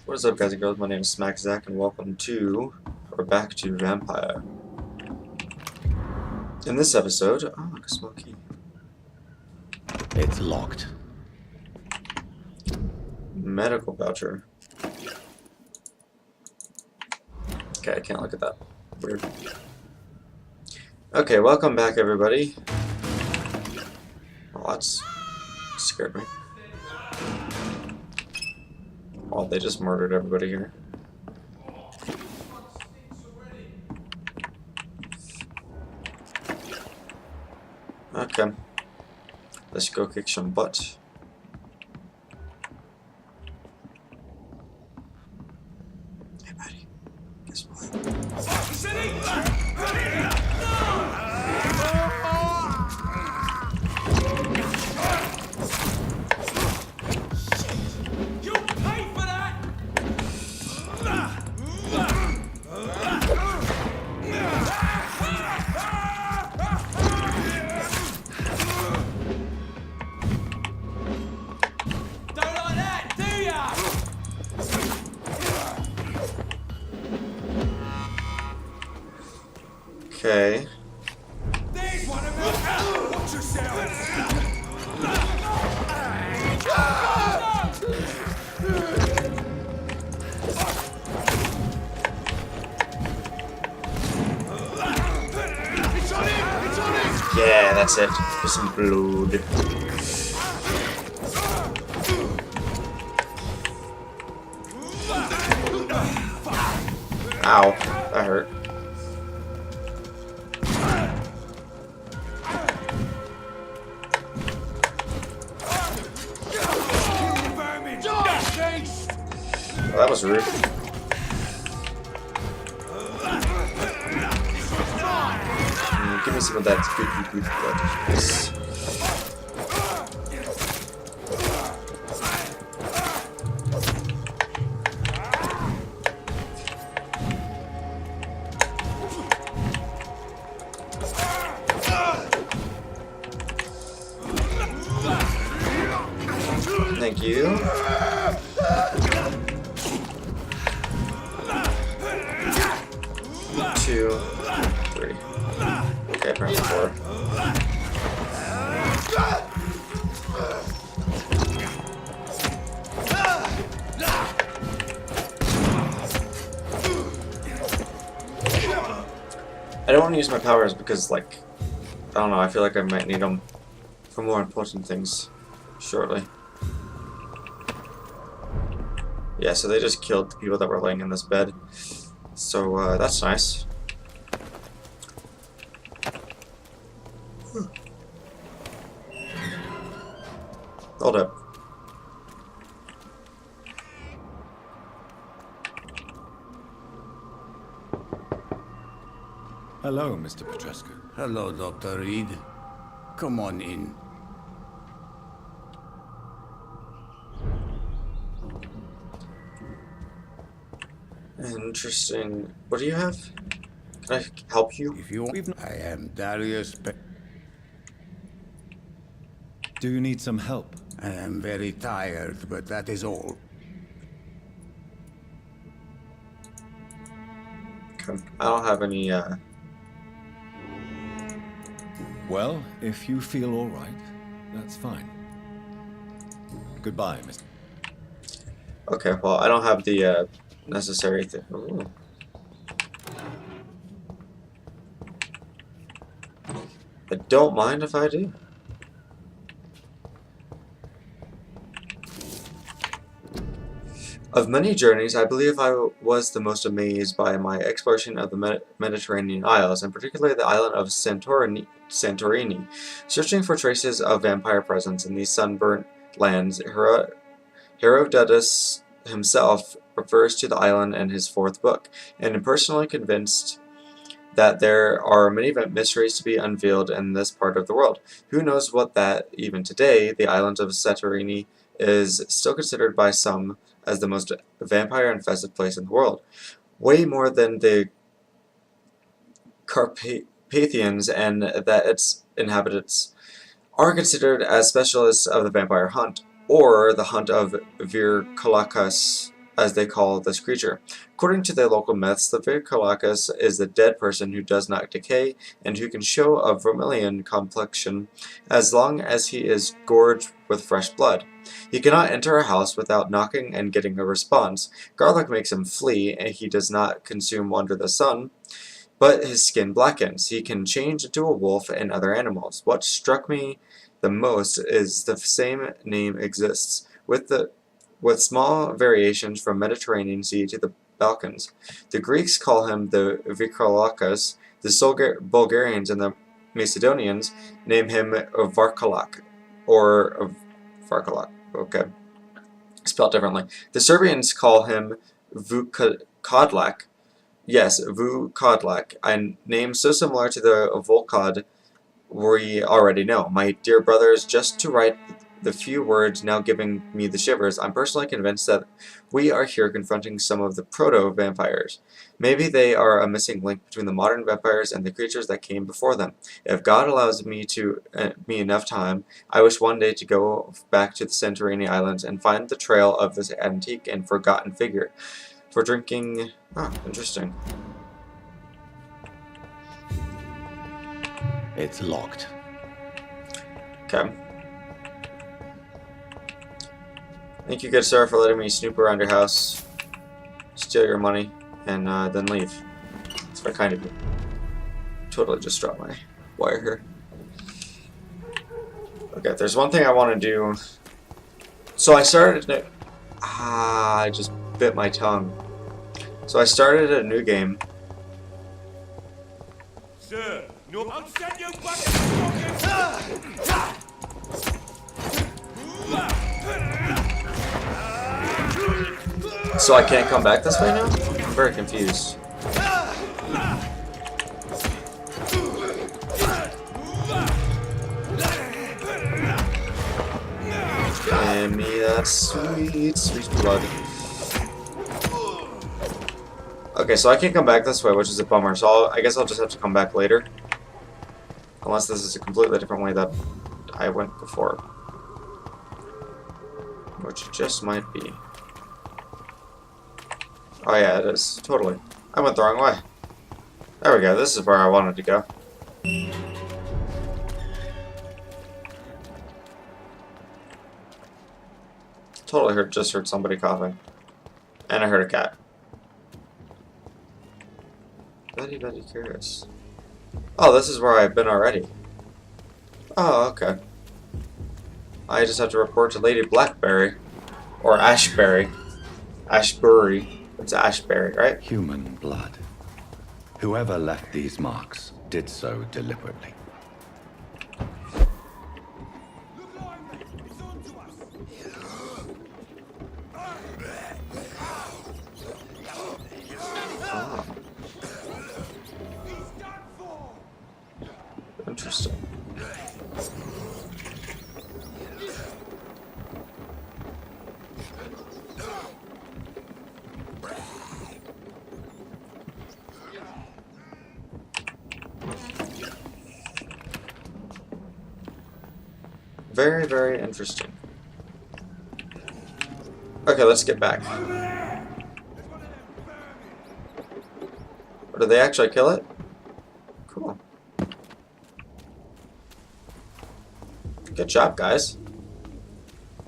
What is up, guys and girls? My name is SmakZac, and welcome to, or back to, Vampyr. In this episode, oh, look, a small key. It's locked. Medical voucher. Okay, I can't look at that. Weird. Okay, welcome back, everybody. Oh, that's scared me. Oh, they just murdered everybody here. Okay. Let's go kick some butt. Hey, buddy. Guess what? Okay. Watch yourself! Yeah, that's it. For some blood. Ow, that hurt. Well, that was rude. Give me some of that good blood. Yes. Thank you. Two, three. Okay, apparently four. I don't want to use my powers because, like, I don't know, I feel like I might need them for more important things shortly. Yeah, so they just killed the people that were laying in this bed. So, that's nice. Hold up. Hello, Mr. Petrescu. Hello, Dr. Reed. Come on in. Interesting. What do you have? Can I help you? If you want, I am Darius. Do you need some help? I am very tired, but that is all. Okay. I don't have any, Well, if you feel all right, that's fine. Goodbye, Mr. Okay, well, I don't have the, necessary thing. Ooh. I don't mind if I do. Of many journeys, I believe I was the most amazed by my exploration of the Mediterranean Isles, and particularly the island of Santorini. Searching for traces of vampire presence in these sunburnt lands, Herodotus himself refers to the island in his 4th book, and am personally convinced that there are many mysteries to be unveiled in this part of the world. Who knows what that, even today, the island of Santorini is still considered by some as the most vampire-infested place in the world. Way more than the Carpathians, and that its inhabitants are considered as specialists of the vampire hunt, or the hunt of Virkulacus as they call this creature. According to their local myths, the Vampyr is a dead person who does not decay and who can show a vermilion complexion as long as he is gorged with fresh blood. He cannot enter a house without knocking and getting a response. Garlic makes him flee, and he does not consume under the sun, but his skin blackens. He can change into a wolf and other animals. What struck me the most is the same name exists, with small variations from Mediterranean Sea to the Balkans. The Greeks call him the Vampyr. The Bulgarians and the Macedonians name him Varkalak, or Varkalak, okay, spelled differently. The Serbians call him Vukodlak. Yes, Vukodlak, a name so similar to the Volkod we already know. My dear brothers, just to write the few words now giving me the shivers, I'm personally convinced that we are here confronting some of the proto-vampires. Maybe they are a missing link between the modern vampires and the creatures that came before them. If God allows me enough time, I wish one day to go back to the Santorini Islands and find the trail of this antique and forgotten figure. For drinking... Oh, interesting. It's locked. Okay. Thank you, good sir, for letting me snoop around your house, steal your money, and then leave. That's very kind of you. Totally just dropped my wire here. Okay, there's one thing I want to do. So I started... I just bit my tongue. So I started a new game. Sir, no, I'll send you back. So I can't come back this way now? I'm very confused. Give me that sweet, sweet blood. Okay, so I can't come back this way, which is a bummer. So I guess I'll just have to come back later. Unless this is a completely different way that I went before. Which it just might be. Oh yeah, it is. Totally. I went the wrong way. There we go. This is where I wanted to go. Totally just heard somebody coughing. And I heard a cat. Very, very curious. Oh, this is where I've been already. Oh, okay. I just have to report to Lady Blackberry. Or Ashberry. Ashbury. It's Ashberry, right? Human blood. Whoever left these marks did so deliberately. Oh. Interesting. Very, very interesting. Okay, let's get back. Or did they actually kill it? Cool. Good job, guys.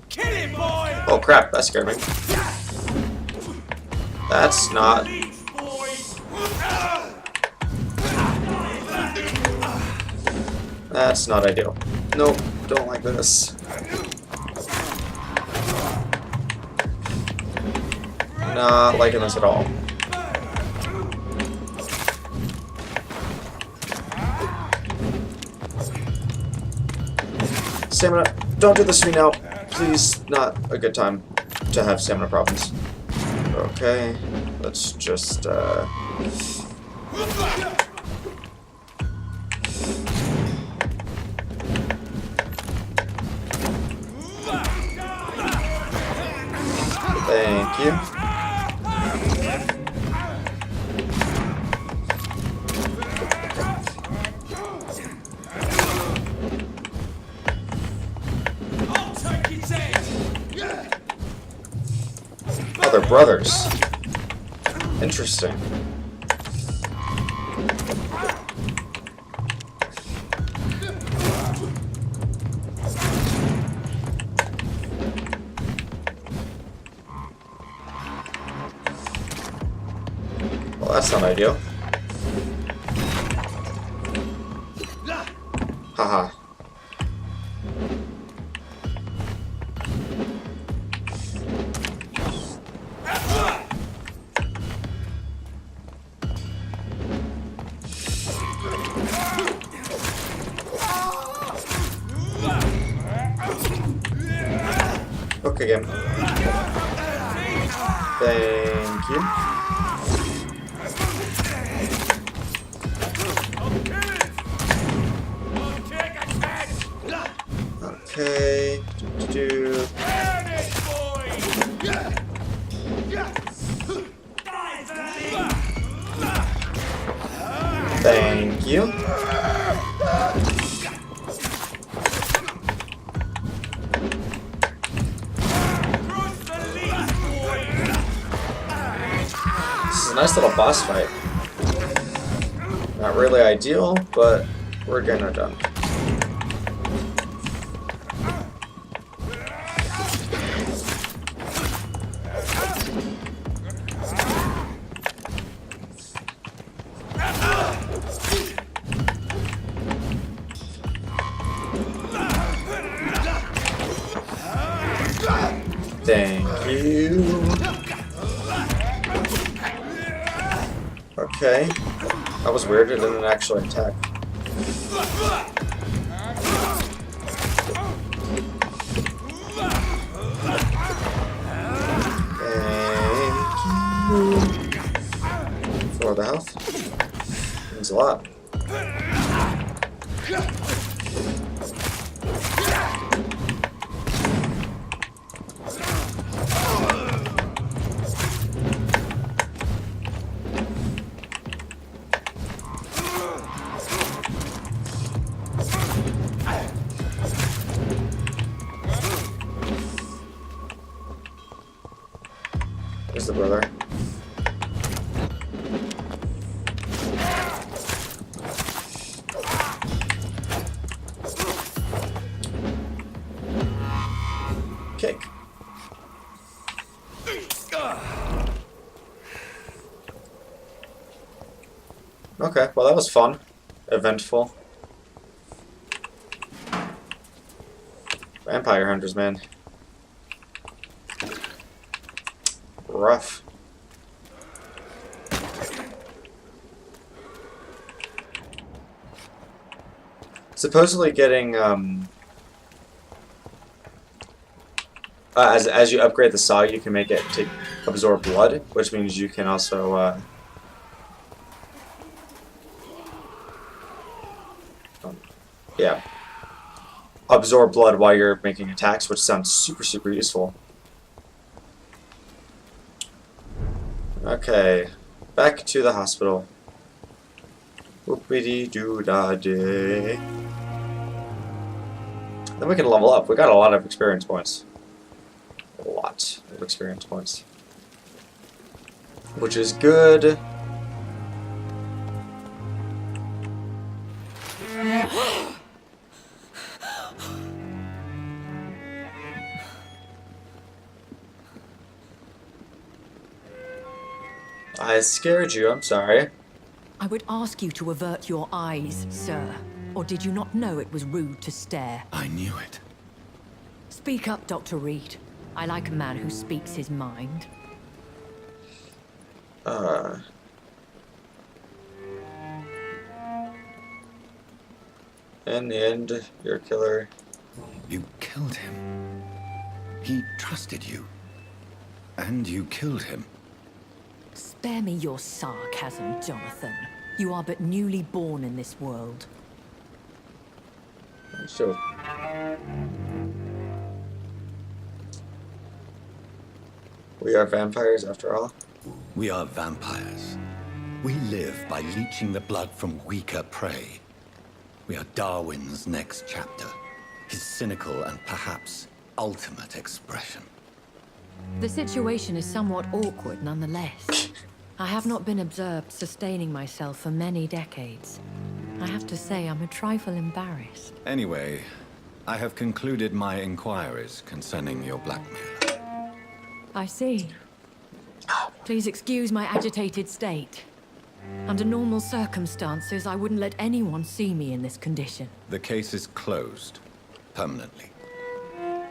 Kill him, boy! Oh crap, that scared me. That's not... That's not ideal. Nope, don't like this. Not liking this at all. Stamina, don't do this to me now. Please, not a good time to have stamina problems. Okay, let's just, Thank you. Other brothers. Interesting. Well, that's not ideal. Haha. Okay, game. Thank you. Okay. Do. Thank you. This is a nice little boss fight. Not really ideal, but we're getting it done. Thank you. Okay. That was weird, it didn't actually attack. Thank you. For the health. Means a lot. Here's the brother. Kick. Okay, well that was fun. Eventful. Vampire hunters, man. Rough. Supposedly getting as you upgrade the saw, you can make it to absorb blood, which means you can also yeah, absorb blood while you're making attacks, which sounds super useful. Okay, back to the hospital. Whoopity-doo-da-day. Then we can level up. We got a lot of experience points. A lot of experience points. Which is good. I scared you, I'm sorry. I would ask you to avert your eyes, sir. Or did you not know it was rude to stare? I knew it. Speak up, Dr. Reed. I like a man who speaks his mind. In the end, your killer. You killed him. He trusted you. And you killed him. Spare me your sarcasm, Jonathan. You are but newly born in this world. Sure. We are vampires after all. We are vampires. We live by leeching the blood from weaker prey. We are Darwin's next chapter, his cynical and perhaps ultimate expression. The situation is somewhat awkward nonetheless. I have not been observed sustaining myself for many decades. I have to say I'm a trifle embarrassed. Anyway, I have concluded my inquiries concerning your blackmail. I see. Please excuse my agitated state. Under normal circumstances, I wouldn't let anyone see me in this condition. The case is closed. Permanently.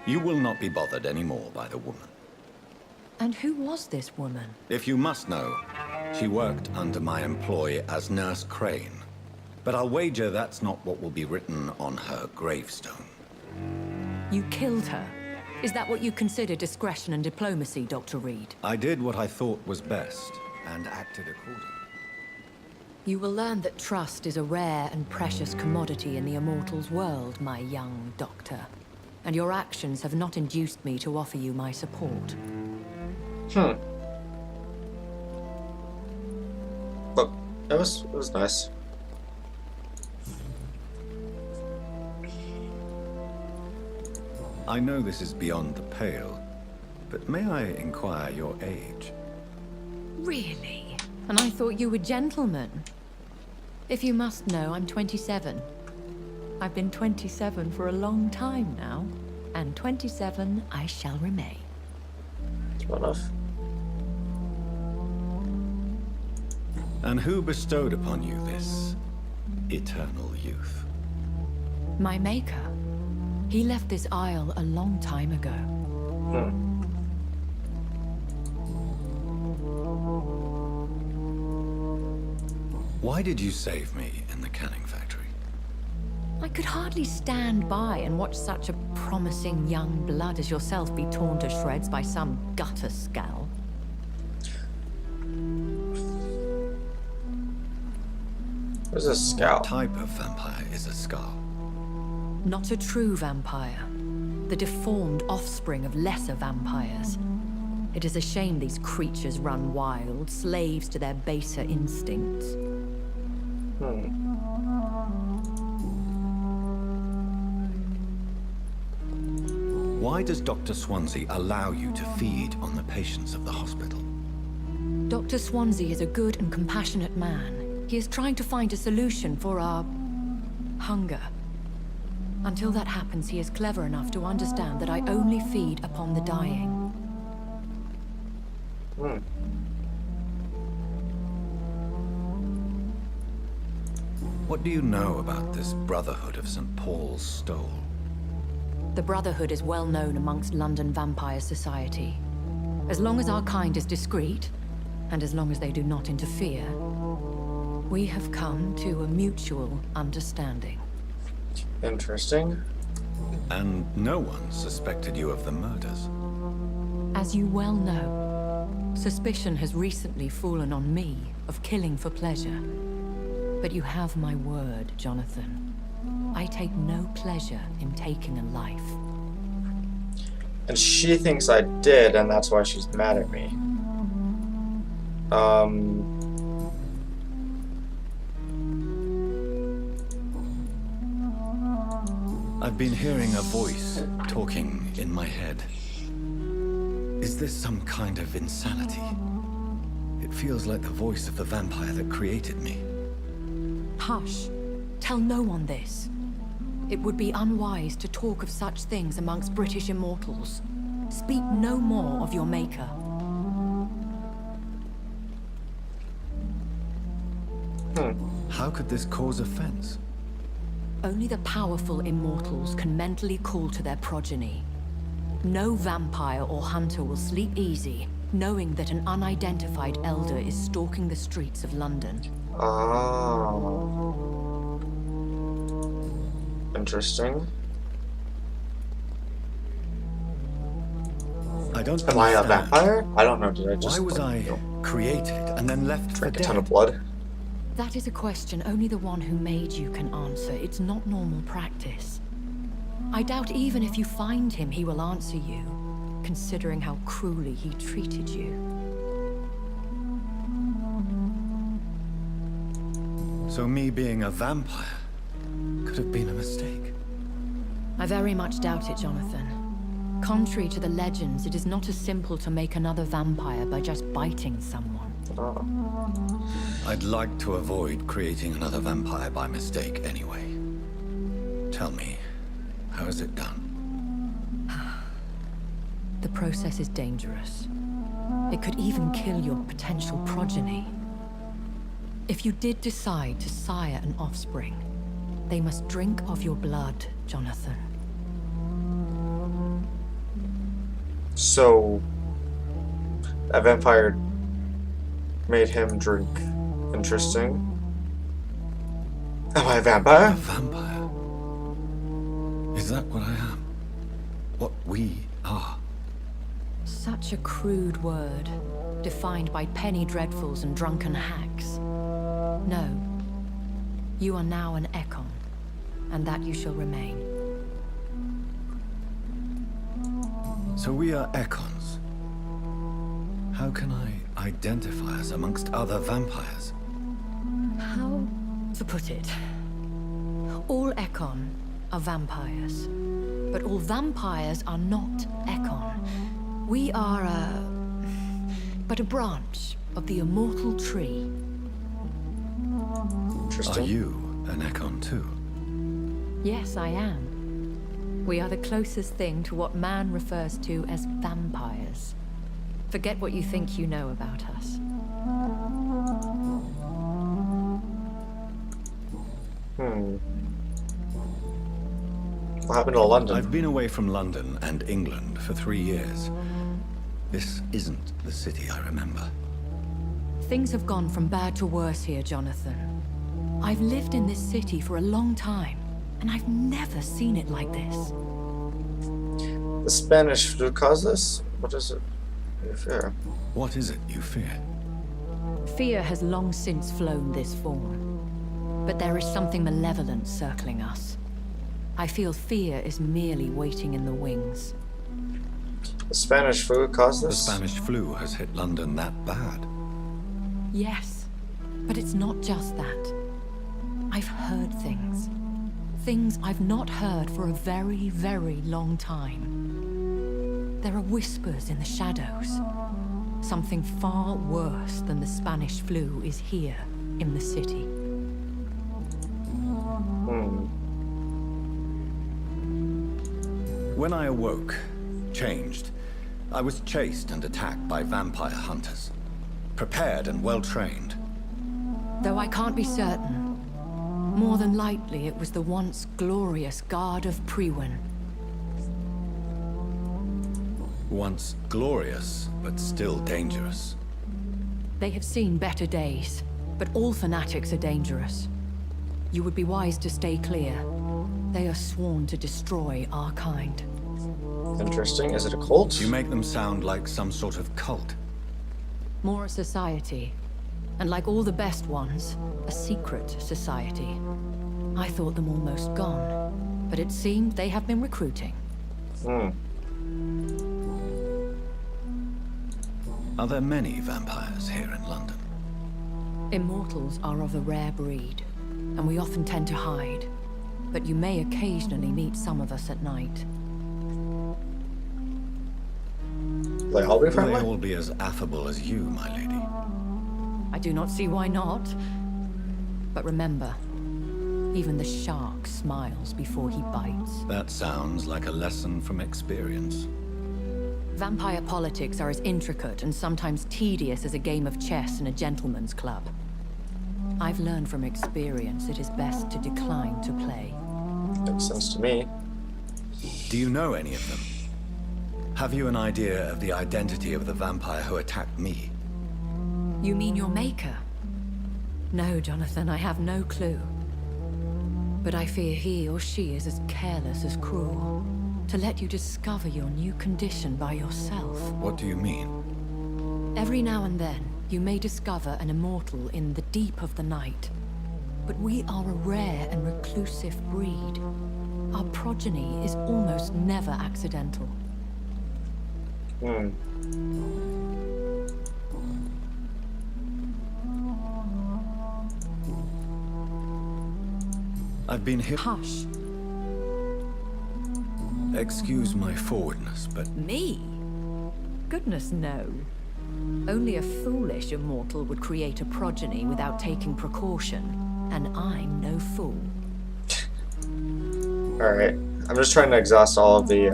You will not be bothered anymore by the woman. And who was this woman? If you must know, she worked under my employ as Nurse Crane. But I'll wager that's not what will be written on her gravestone. You killed her. Is that what you consider discretion and diplomacy, Dr. Reed? I did what I thought was best, and acted accordingly. You will learn that trust is a rare and precious commodity in the Immortals world, my young doctor. And your actions have not induced me to offer you my support. But it was nice. I know this is beyond the pale, but may I inquire your age? Really? And I thought you were gentlemen. If you must know, I'm 27. I've been 27 for a long time now, and 27 I shall remain. That's well enough. And who bestowed upon you this eternal youth? My maker. He left this isle a long time ago. Why did you save me in the canning factory? I could hardly stand by and watch such a promising young blood as yourself be torn to shreds by some gutter scowl. Where's a scout? What type of vampire is a Scar? Not a true vampire. The deformed offspring of lesser vampires. It is a shame these creatures run wild, slaves to their baser instincts. Why does Dr. Swansea allow you to feed on the patients of the hospital? Dr. Swansea is a good and compassionate man. He is trying to find a solution for our hunger. Until that happens, he is clever enough to understand that I only feed upon the dying. What do you know about this Brotherhood of St. Paul's Stole? The Brotherhood is well known amongst London Vampire Society. As long as our kind is discreet, and as long as they do not interfere, we have come to a mutual understanding. Interesting. And no one suspected you of the murders? As you well know, suspicion has recently fallen on me of killing for pleasure. But you have my word, Jonathan. I take no pleasure in taking a life. And she thinks I did, and that's why she's mad at me. I've been hearing a voice talking in my head. Is this some kind of insanity? It feels like the voice of the vampire that created me. Hush. Tell no one this. It would be unwise to talk of such things amongst British immortals. Speak no more of your maker. How could this cause offense? Only the powerful immortals can mentally call to their progeny. No vampire or hunter will sleep easy, knowing that an unidentified elder is stalking the streets of London. Oh. Interesting. I don't Am I a understand. vampire? I don't know. Did I just... Why was I created and then left for drink a ton dead? of blood? That is a question only the one who made you can answer. It's not normal practice. I doubt even if you find him, he will answer you, considering how cruelly he treated you. So me being a vampire could have been a mistake. I very much doubt it, Jonathan. Contrary to the legends, it is not as simple to make another vampire by just biting someone. Oh. I'd like to avoid creating another vampire by mistake anyway. Tell me, how is it done? The process is dangerous. It could even kill your potential progeny. If you did decide to sire an offspring, they must drink of your blood, Jonathan. So, a vampire made him drink. Interesting. Am I a vampire? A vampire? Is that what I am? What we are? Such a crude word, defined by penny dreadfuls and drunken hacks. No. You are now an EKON, and that you shall remain. So we are EKONs. How can I identify us amongst other vampires? How to put it? All EKON are vampires, but all vampires are not EKON. We are but a branch of the immortal tree. Interesting. Are you an EKON too? Yes, I am. We are the closest thing to what man refers to as vampires. Forget what you think you know about us. What happened to London? I've been away from London and England for 3 years. This isn't the city I remember. Things have gone from bad to worse here, Jonathan. I've lived in this city for a long time, and I've never seen it like this. The Spanish flu caused this? What is it? You fear? What is it you fear? Fear has long since flown this form. But there is something malevolent circling us. I feel fear is merely waiting in the wings. The Spanish flu caused The this? Spanish flu has hit London that bad. Yes, but it's not just that. I've heard things. Things I've not heard for a very, very long time. There are whispers in the shadows. Something far worse than the Spanish flu is here in the city. When I awoke, changed, I was chased and attacked by vampire hunters. Prepared and well-trained. Though I can't be certain, more than likely it was the once glorious Guard of Priwen. Once glorious, but still dangerous. They have seen better days, but all fanatics are dangerous. You would be wise to stay clear. They are sworn to destroy our kind. Interesting. Is it a cult? You make them sound like some sort of cult. More a society. And like all the best ones, a secret society. I thought them almost gone, but it seemed they have been recruiting. Are there many vampires here in London? Immortals are of a rare breed, and we often tend to hide. But you may occasionally meet some of us at night. Will they all be Will friendly? they all be as affable as you, my lady? I do not see why not. But remember, even the shark smiles before he bites. That sounds like a lesson from experience. Vampire politics are as intricate and sometimes tedious as a game of chess in a gentleman's club. I've learned from experience it is best to decline to play. Makes sense to me. Do you know any of them? Have you an idea of the identity of the vampire who attacked me? You mean your maker? No, Jonathan, I have no clue. But I fear he or she is as careless as cruel. To let you discover your new condition by yourself. What do you mean? Every now and then, you may discover an immortal in the deep of the night. But we are a rare and reclusive breed. Our progeny is almost never accidental. I've been here. Hush. Excuse my forwardness, but Me? Goodness, no. Only a foolish immortal would create a progeny without taking precaution, and I'm no fool. Alright. I'm just trying to exhaust all of the,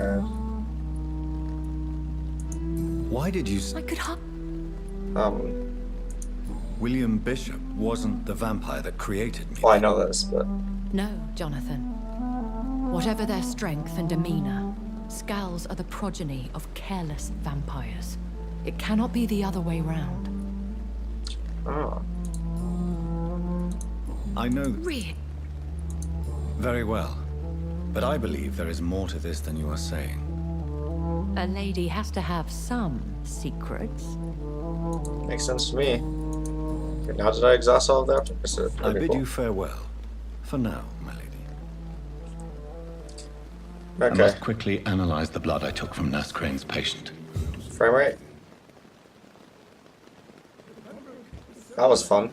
why did you I could William Bishop wasn't the vampire that created me. well, I know this, but... No, Jonathan. Whatever their strength and demeanor, Skulls are the progeny of careless vampires. It cannot be the other way round. Oh. I know Really? very well, but I believe there is more to this than you are saying. A lady has to have some secrets. Makes sense to me. Okay, now did I exhaust all of that? I bid you farewell. For now, my lady. I Okay. must quickly analyze the blood I took from Nurse Crane's patient. Frame rate. That was fun.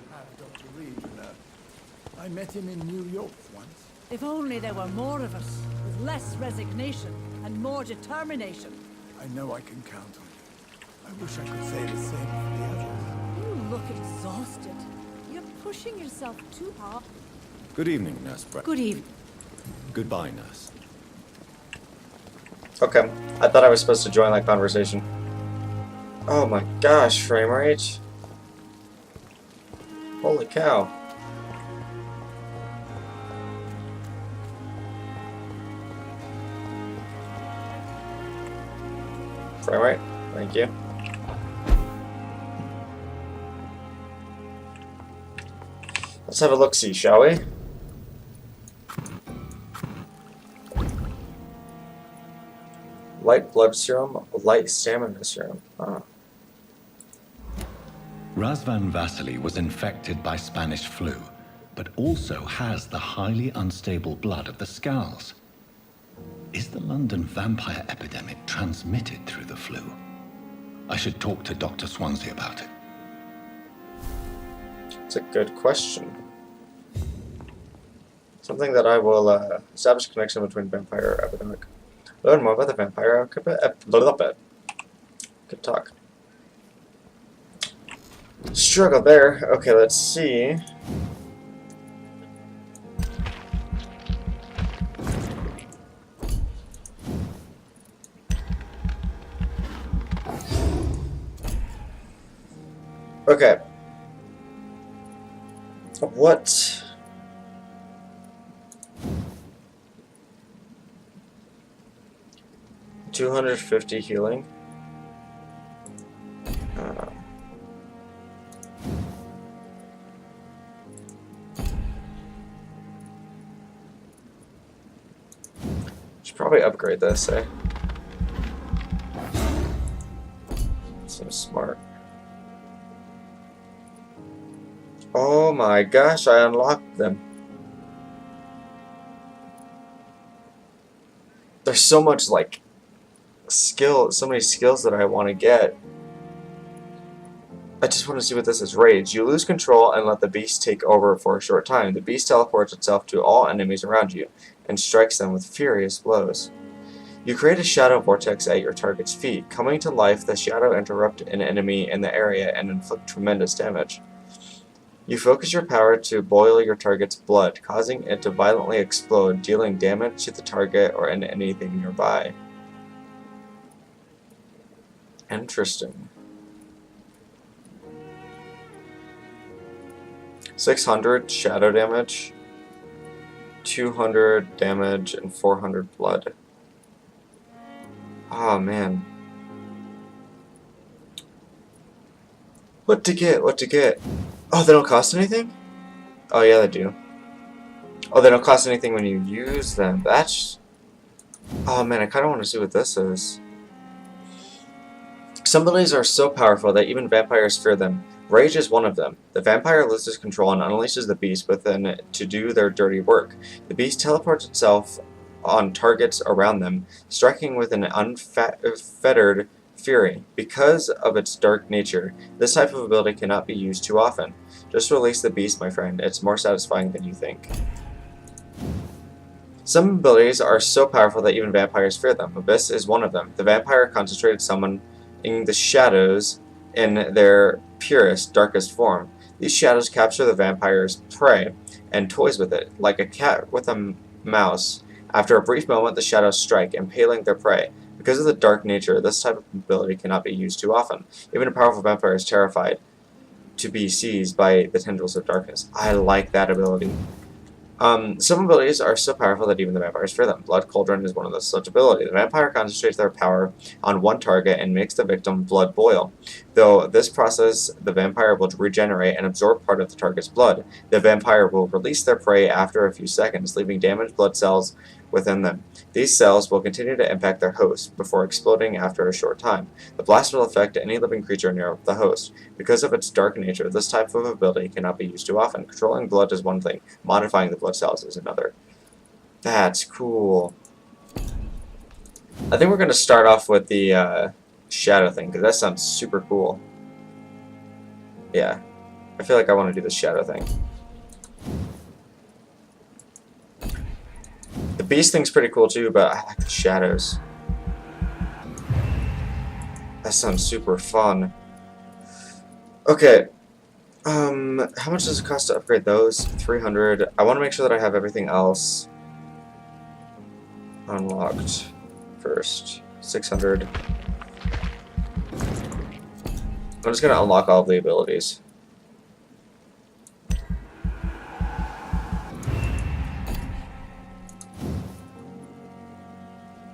I met him in New York once. If only there were more of us, with less resignation and more determination. I know I can count on you. I wish I could say the same for the others. You look exhausted. You're pushing yourself too hard. Good evening, Nurse Brett. Good evening. Goodbye, Nurse. Okay. I thought I was supposed to join that conversation. Oh my gosh, frame rate. Holy cow. Frame rate. Thank you. Let's have a look-see, shall we? Light blood serum, light stamina serum. Oh. Razvan Vasily was infected by Spanish flu, but also has the highly unstable blood of the Skulls. Is the London vampire epidemic transmitted through the flu? I should talk to Dr. Swansea about it. It's a good question. Something that I will establish a connection between vampire epidemic. Learn more about the vampire epidemic. Good talk. Struggle there. Okay, let's see. Okay. What? $250 healing. Should probably upgrade this, eh? Seems smart. Oh my gosh, I unlocked them. There's so much, like, skill, so many skills that I want to get. I just want to see what this is. Rage. You lose control and let the beast take over for a short time. The beast teleports itself to all enemies around you and strikes them with furious blows. You create a shadow vortex at your target's feet. Coming to life, the shadow interrupts an enemy in the area and inflict tremendous damage. You focus your power to boil your target's blood, causing it to violently explode, dealing damage to the target or anything nearby. Interesting. 600 shadow damage, 200 damage, and 400 blood. Oh man. What to get? What to get? Oh, they don't cost anything? Oh yeah, they do. Oh, they don't cost anything when you use them. That's... Oh man, I kind of want to see what this is. Some abilities are so powerful that even vampires fear them. Rage is one of them. The vampire loses control and unleashes the beast within it to do their dirty work. The beast teleports itself on targets around them, striking with an unfettered fury. Because of its dark nature, this type of ability cannot be used too often. Just release the beast, my friend. It's more satisfying than you think. Some abilities are so powerful that even vampires fear them. Abyss is one of them. The vampire concentrated summoning the shadows in their purest, darkest form. These shadows capture the vampire's prey and toys with it, like a cat with a mouse. After a brief moment, the shadows strike, impaling their prey. Because of the dark nature, this type of ability cannot be used too often. Even a powerful vampire is terrified to be seized by the tendrils of darkness. I like that ability. Some abilities are so powerful that even the vampires fear them. Blood Cauldron is one of those such abilities. The vampire concentrates their power on one target and makes the victim blood boil. Though this process, the vampire will regenerate and absorb part of the target's blood. The vampire will release their prey after a few seconds, leaving damaged blood cells within them. These cells will continue to impact their host before exploding after a short time. The blast will affect any living creature near the host. Because of its dark nature, this type of ability cannot be used too often. Controlling blood is one thing, modifying the blood cells is another. That's cool. I think we're going to start off with the shadow thing, because that sounds super cool. Yeah, I feel like I want to do the shadow thing. The beast thing's pretty cool too, but I like the shadows. That sounds super fun. Okay. How much does it cost to upgrade those? 300. I want to make sure that I have everything else unlocked first. 600. I'm just going to unlock all of the abilities.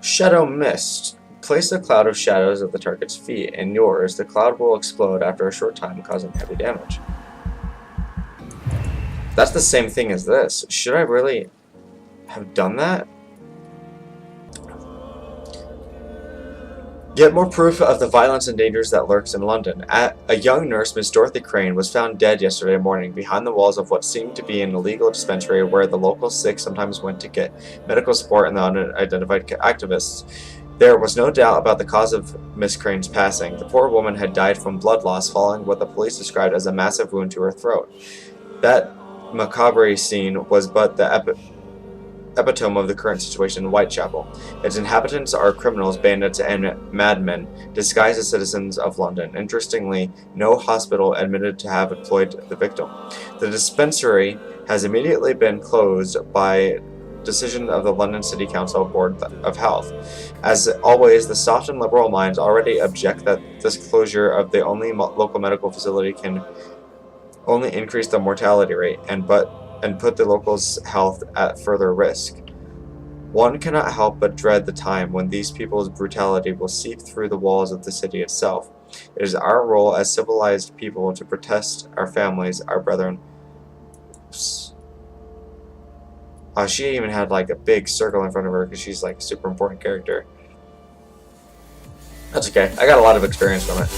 Shadow Mist. Place a cloud of shadows at the target's feet and yours. The cloud will explode after a short time, causing heavy damage. That's the same thing as this. Should I really have done that? Get more proof of the violence and dangers that lurks in London. A young nurse, Miss Dorothy Crane, was found dead yesterday morning behind the walls of what seemed to be an illegal dispensary where the local sick sometimes went to get medical support and the unidentified activists. There was no doubt about the cause of Miss Crane's passing. The poor woman had died from blood loss following what the police described as a massive wound to her throat. That macabre scene was but the epitome of the current situation in Whitechapel. Its inhabitants are criminals, bandits, and madmen, disguised as citizens of London. Interestingly, no hospital admitted to have employed the victim. The dispensary has immediately been closed by decision of the London City Council Board of Health. As always, the soft and liberal minds already object that this closure of the only local medical facility can only increase the mortality rate and put the locals' health at further risk. One cannot help but dread the time when these people's brutality will seep through the walls of the city itself. It is our role as civilized people to protect our families, our brethren. Oops. She even had like a big circle in front of her because she's like a super important character. That's okay. I got a lot of experience from it.